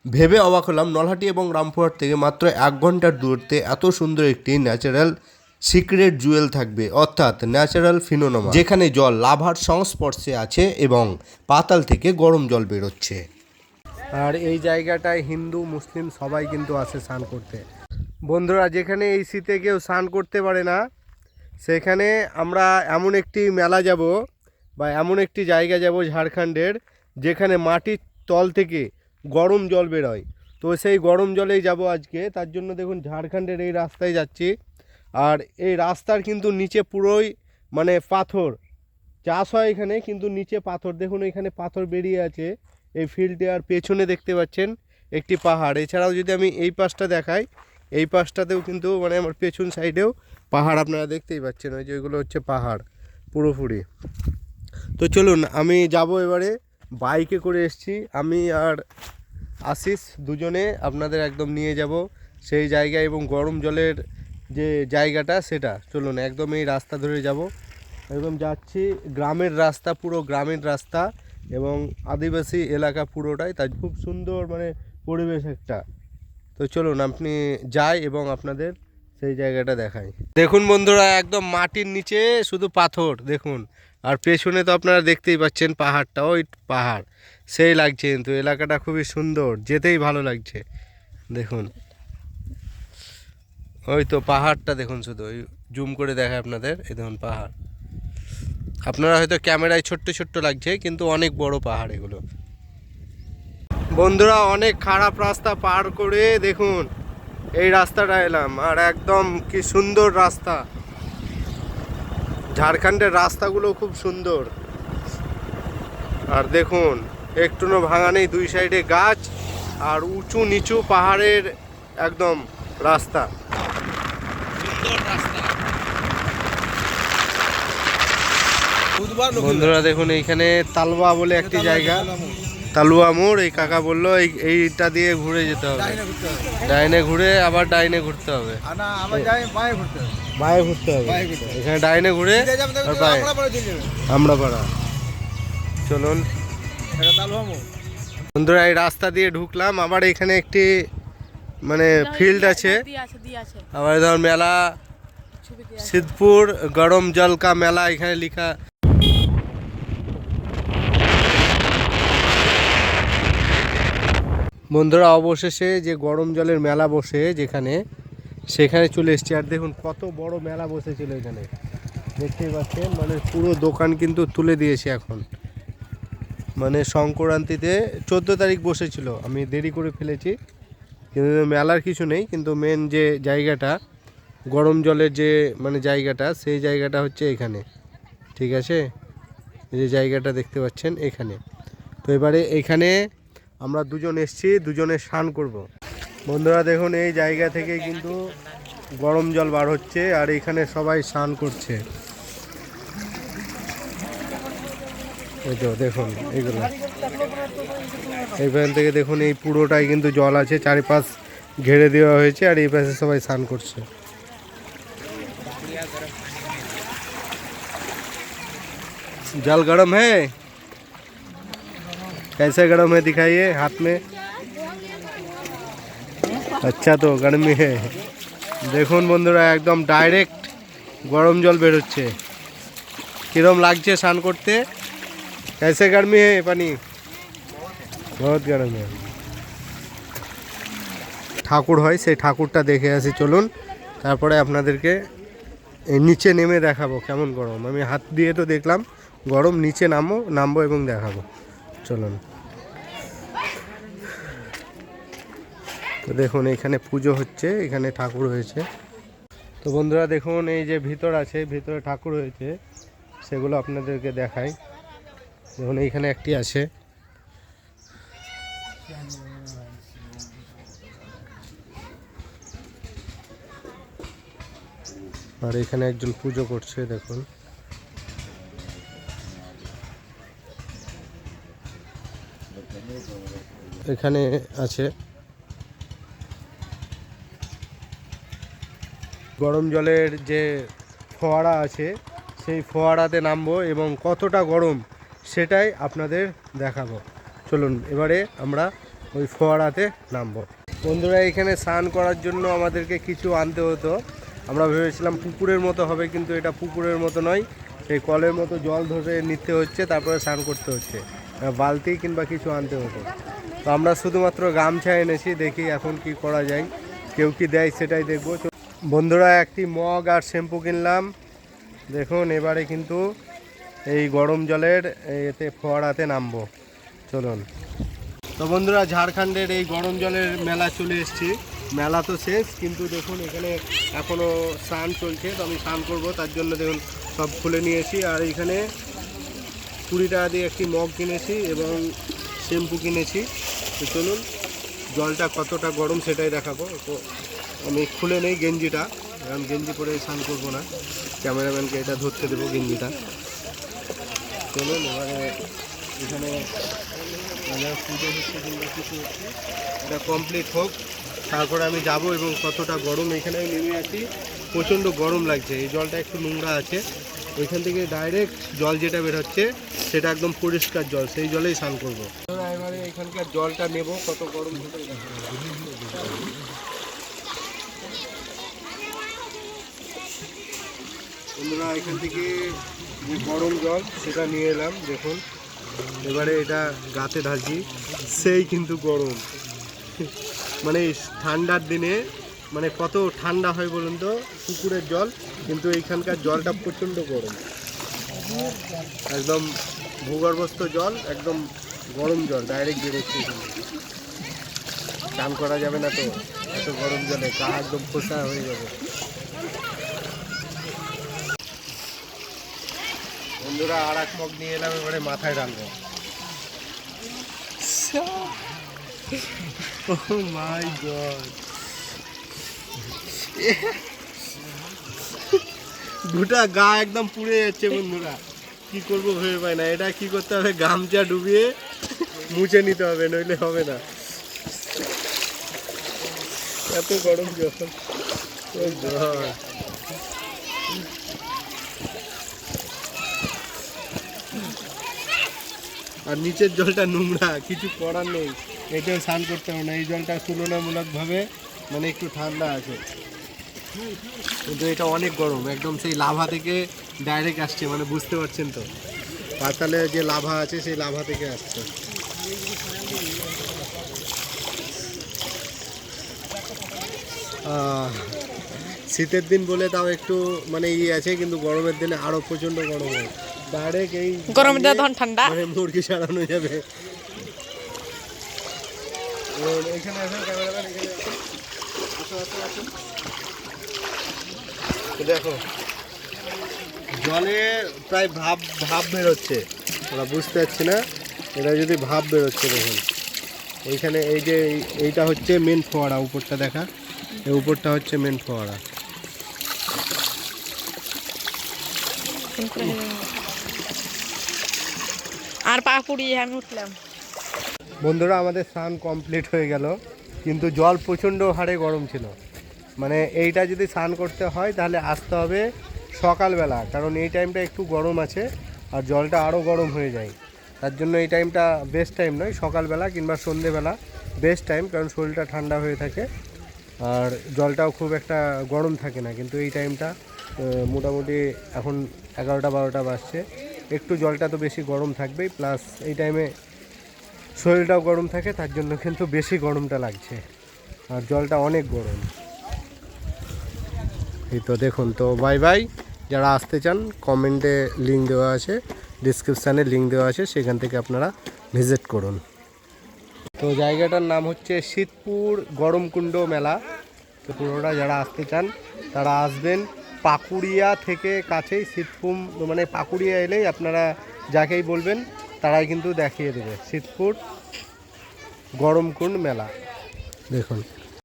ভেবে অবাক হলাম নলহাটি এবং রামপুরহাট থেকে মাত্র 1 ঘন্টার দূরত্বে এত সুন্দর একটি ন্যাচারাল সিক্রেট জুয়েল থাকবে, অর্থাৎ ন্যাচারাল ফিনোমেনা, যেখানে জল লাভার সংস্পর্শে আছে এবং পাতাল থেকে গরম জল বেরোচ্ছে। আর এই জায়গাটায় হিন্দু মুসলিম সবাই কিন্তু আসে স্নান করতে। বন্ধুরা, যেখানে এই শীতে কেউ স্নান করতে পারে না, সেখানে আমরা এমন একটি মেলা যাব বা এমন একটি জায়গা যাব ঝাড়খণ্ডের, যেখানে মাটির তল থেকে গরম জল বেরোয়। তো সেই গরম জলেই যাব আজকে। তার জন্য দেখুন ঝাড়খণ্ডের এই রাস্তায় যাচ্ছি। আর এই রাস্তার কিন্তু নিচে পুরোই মানে পাথর, চাষ হয় এখানে, কিন্তু নিচে পাথর। দেখুন এখানে পাথর বেরিয়ে আছে এই ফিল্ডে। আর পেছনে দেখতে পাচ্ছেন একটি পাহাড়। এছাড়াও যদি আমি এই পাশটা দেখাই, এই পাশটাতেও কিন্তু মানে আমার পেছন সাইডেও পাহাড় আপনারা দেখতেই পাচ্ছেন। ওই যে ওইগুলো হচ্ছে পাহাড় পুরোপুরি। তো চলুন আমি যাব এবারে। বাইকে করে এসেছি আমি আর আশিস, দুজনে আপনাদের একদম নিয়ে যাব সেই জায়গায়, এবং গরম জলের যে জায়গাটা সেটা। চলুন একদম এই রাস্তা ধরে যাব, একদম যাচ্ছি। গ্রামের রাস্তা, পুরো গ্রামের রাস্তা এবং আদিবাসী এলাকা পুরোটাই, তাই খুব সুন্দর মানে পরিবেশ একটা। তো চলুন আপনি যাই এবং আপনাদের সেই জায়গাটা দেখাই। দেখুন বন্ধুরা, একদম মাটির নিচে শুধু পাথর দেখুন। আর পেছনে তো আপনারা দেখতেই পাচ্ছেন পাহাড়টা, ওই পাহাড় সেই লাগছে। কিন্তু এলাকাটা খুবই সুন্দর, যেতেই ভালো লাগছে। দেখুন ওই তো পাহাড়টা দেখুন, শুধু ওই জুম করে দেখায় আপনাদের। এই দেখুন পাহাড়, আপনারা হয়তো ক্যামেরায় ছোট্ট ছোট্ট লাগছে, কিন্তু অনেক বড় পাহাড় এগুলো। বন্ধুরা, অনেক খারাপ রাস্তা পার করে দেখুন এই রাস্তাটা এলাম। আর একদম কি সুন্দর রাস্তা। ঝাড়খণ্ডের রাস্তাগুলো খুব সুন্দর। আর দেখুন একটুও ভাঙা নেই, দুই সাইডে গাছ আর উঁচু নিচু পাহাড়ের একদম রাস্তা, সুন্দর রাস্তা। বন্ধুরা দেখুন, এইখানে তালুয়া বলে একটি জায়গা, তালুয়া মোড়। এই কাকা বললো এইটা দিয়ে ঘুরে যেতে হবে, ডাইনে ঘুরে আবার ডাইনে ঘুরতে হবে, বাঁয়ে ঘুরতে হবে। এখানে ডাইনে ঘুরে আমরা পাড়া। চলুন বন্ধুরা, এই রাস্তা দিয়ে ঢুকলাম। আবার এখানে একটি মানে ফিল্ড আছে, আবার ধর মেলা, সিদ্ধপুর গরম জল কা মেলা এখানে লেখা। বন্ধুরা, অবশেষে যে গরম জলের মেলা বসে যেখানে, সেখানে চলে এসেছি। আর দেখুন কত বড় মেলা বসেছিল এখানে, দেখতেই পাচ্ছেন। মানে পুরো দোকান কিন্তু তুলে দিয়েছে এখন। মানে সংক্রান্তিতে 14 তারিখ বসেছিল, আমি দেরি করে ফেলেছি। কিন্তু মেলার কিছু নেই, কিন্তু মেন যে জায়গাটা গরম জলের যে মানে জায়গাটা, সেই জায়গাটা হচ্ছে এখানে, ঠিক আছে। এই যে জায়গাটা দেখতে পাচ্ছেন এখানে। তো এবারে এখানে আমরা দুজন এসেছি, দুজনে স্নান করব। বন্ধুরা দেখুন, এই জায়গা থেকে কিন্তু গরম জল বার হচ্ছে আর এখানে সবাই স্নান করছে। এই তো দেখুন এইগুলো, এইখান থেকে দেখুন এই পুরোটাই কিন্তু জল আছে, চারিপাশ ঘেরে দেওয়া হয়েছে। আর এই পাশে সবাই স্নান করছে। जल गरम है, कैसे गरम है दिखाइए हाथ में। अच्छा तो गर्मी है। দেখুন বন্ধুরা, একদম ডাইরেক্ট গরম জল বেরোচ্ছে। কিরম লাগছে স্নান করতে? कैसे गर्मी है पानी? बहुत गर्म है। ঠাকুর হয়, সেই ঠাকুরটা দেখে আসি চলুন, তারপরে আপনাদেরকে নিচে নেমে দেখাবো কেমন গরম। আমি হাত দিয়ে তো দেখলাম গরম, নিচে নামবো এবং দেখাবো। চলুন। তো দেখুন এখানে পুজো হচ্ছে, এখানে ঠাকুর হয়েছে। তো বন্ধুরা দেখুন, এই যে ভিতর আছে, ভিতরে ঠাকুর হয়েছে, সেগুলো আপনাদেরকে দেখাই। দেখুন এইখানে একটি আছে। আর এখানে একজন পুজো করছে দেখুন। এখানে আছে গরম জলের যে ফোয়ারা আছে, সেই ফোয়ারাতে নামবো এবং কতটা গরম সেটাই আপনাদের দেখাবো। চলুন এবারে আমরা ওই ফোয়ারাতে নামবো। বন্ধুরা এখানে স্নান করার জন্য আমাদেরকে কিছু আনতে হতো। আমরা ভেবেছিলাম পুকুরের মতো হবে, কিন্তু এটা পুকুরের মতো নয়, সেই কলের মতো জল ধরে নিতে হচ্ছে, তারপরে স্নান করতে হচ্ছে। বালতি কিংবা কিছু আনতে হতো। তো আমরা শুধুমাত্র গামছা এনেছি, দেখি এখন কি করা যায়, কেউ কি দেয় সেটাই দেখবো। বন্ধুরা একটি মগ আর শ্যাম্পু কিনলাম। দেখুন এবারে কিন্তু এই গরম জলের এতে ফোয়ারাতে নামবো, চলুন। তো বন্ধুরা ঝাড়খণ্ডের এই গরম জলের মেলা চলে এসেছি। মেলা তো শেষ, কিন্তু দেখুন এখানে এখনও স্নান চলছে। তো আমি স্নান করবো, তার জন্য দেখুন সব খুলে নিয়েছি। আর এখানে 20 টাকা দিয়ে একটি মগ কিনেছি এবং শ্যাম্পু কিনেছি। তো চলুন জলটা কতটা গরম সেটাই দেখাবো। তো আমি খুলে নেই গেঞ্জিটা, কারণ গেঞ্জি পরে স্নান করবো না, ক্যামেরাম্যানকে এটা ধরতে দেবো গেঞ্জিটা। চলুন এবারে এখানে পুজো হচ্ছে কিংবা কিছু হচ্ছে, এটা কমপ্লিট হোক, তারপরে আমি যাব। এবং কতটা গরম এখানে নেমে আছি, প্রচণ্ড গরম লাগছে। এই জলটা একটু নোংরা আছে, ওইখান থেকে ডাইরেক্ট জল যেটা বের হচ্ছে সেটা একদম পরিষ্কার জল, সেই জলেই স্নান করবো। এবারে এখানকার জলটা নেব, কত গরম হতে। বন্ধুরা এখান থেকে যে গরম জল সেটা নিয়ে এলাম, দেখুন এবারে এটা গাতে ঢালছি, সেই কিন্তু গরম। মানে ঠান্ডার দিনে মানে কত ঠান্ডা হয় বলুন তো পুকুরের জল, কিন্তু এইখানকার জলটা প্রচণ্ড গরম, একদম ভূগর্ভস্থ জল, একদম গরম জল ডাইরেক্ট বেরোচ্ছে। স্নান করা যাবে না তো এত গরম জলে, গা একদম খোসা হয়ে যাবে। বন্ধুরা আর এক মগ নিয়ে এলাম, এবারে মাথায় ঢালবো। Oh my God! গোটা গা একদম পুড়ে যাচ্ছে বন্ধুরা, কি করবো ভেবে পাই না। এটা কি করতে হবে, গামছা ডুবিয়ে মুছে নিতে হবে, নইলে হবে না। এত গরম জল, আর নিচের জলটা নোংরা, কিছু করার নেই, এটাও স্নান করতে হবে না। এই জলটা তুলনামূলকভাবে মানে একটু ঠান্ডা আছে, কিন্তু এটা অনেক গরম, একদম সেই লাভা থেকে ডাইরেক্ট আসছে, মানে বুঝতে পারছেন তো, পাতালে যে লাভা আছে সেই লাভা থেকে আসছে। শীতের দিন বলে তাও একটু মানে আছে, কিন্তু গরমের দিনে আরো প্রচন্ড গরম হয়। ডাইরেক্ট এই গরমের দিনে তখন ঠান্ডা, মানে মুরগি সারানো যাবে। এখানে আসেন ক্যামেরাম্যান, এখানে আসো। দেখো জলে প্রায় ভাব বেরোচ্ছে, আমরা বুঝতে পারছি না, এটা যদি ভাব বেরোচ্ছে দেখুন। এইখানে এই যে এইটা হচ্ছে মেন ফোয়ারা, উপরটা দেখা, এই উপরটা হচ্ছে মেন ফোয়ারা। আর পা পুড়িয়ে আমি উঠলাম। বন্ধুরা আমাদের স্নান কমপ্লিট হয়ে গেল, কিন্তু জল প্রচণ্ড হারে গরম ছিল। মানে এইটা যদি স্নান করতে হয় তাহলে আসতে হবে সকালবেলা, কারণ এই টাইমটা একটু গরম আছে আর জলটা আরও গরম হয়ে যায়। তার জন্য এই টাইমটা বেস্ট টাইম নয়, সকালবেলা কিংবা সন্ধেবেলা বেস্ট টাইম, কারণ শরীরটা ঠান্ডা হয়ে থাকে আর জলটাও খুব একটা গরম থাকে না। কিন্তু এই টাইমটা মোটামুটি এখন 11টা-12টা বাজছে, একটু জলটা তো বেশি গরম থাকবেই, প্লাস এই টাইমে শরীরটাও গরম থাকে, তার জন্য কিন্তু বেশি গরমটা লাগছে আর জলটা অনেক গরম। এই তো দেখুন। তো বাই বাই, যারা আসতে চান কমেন্টে লিঙ্ক দেওয়া আছে, ডিসক্রিপশানে লিঙ্ক দেওয়া আছে, সেখান থেকে আপনারা ভিজিট করুন। তো জায়গাটার নাম হচ্ছে শীতপুর গরমকুণ্ড মেলা। তো পুরোটা যারা আসতে চান তারা আসবেন। পাকুড়িয়া থেকে কাছেই শীতপুর, মানে পাকুড়িয়া এলেই আপনারা যাকেই বলবেন তারাই কিন্তু দেখিয়ে দেবে শীতপুর গরমকুণ্ড মেলা। দেখুন।